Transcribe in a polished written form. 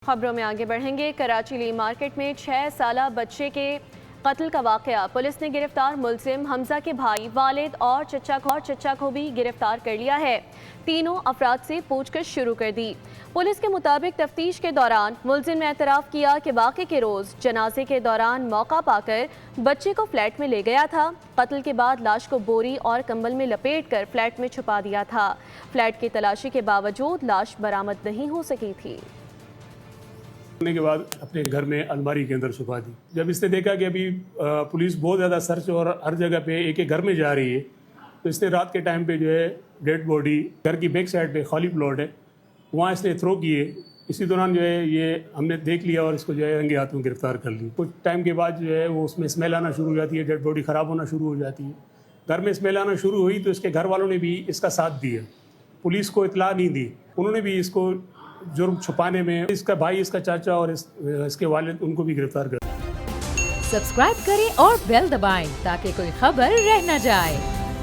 खबरों में आगे बढ़ेंगे। कराची ली मार्केट में 6 साला बच्चे के कत्ल का वाकया। पुलिस ने गिरफ्तार मुलजिम हमजा के भाई, वालिद और चचा को भी गिरफ्तार कर लिया है। तीनों अफराद से पूछताछ शुरू कर दी। पुलिस के मुताबिक तफ्तीश के दौरान मुलजिम ने एतराफ़ किया कि वाक़े के रोज़ जनाजे के दौरान मौका पाकर बच्चे को फ्लैट में ले गया था। कत्ल के बाद लाश को बोरी और कंबल में लपेट कर फ्लैट में छुपा दिया था। फ्लैट की तलाशी के बावजूद लाश बरामद नहीं हो सकी थी। के बाद अपने घर में अलमारी के अंदर छुपा दी। जब इसने देखा कि अभी पुलिस बहुत ज़्यादा सर्च और हर जगह पे एक एक घर में जा रही है, तो इसने रात के टाइम पे जो है डेड बॉडी घर की बैक साइड पे खाली प्लॉट है, वहाँ इसने थ्रो किए। इसी दौरान जो है ये हमने देख लिया और इसको जो है रंगे हाथों गिरफ्तार कर ली। कुछ टाइम के बाद जो है वो उसमें स्मेल आना शुरू हो जाती है, डेड बॉडी ख़राब होना शुरू हो जाती है। घर में स्मेल आना शुरू हुई तो इसके घर वालों ने भी इसका साथ दिया, पुलिस को इतला नहीं दी। उन्होंने भी इसको जुर्म छुपाने में इसका भाई, इसका चाचा और इसके वालिद, उनको भी गिरफ्तार कर। सब्सक्राइब करें और बेल दबाएं ताकि कोई खबर रह न जाए।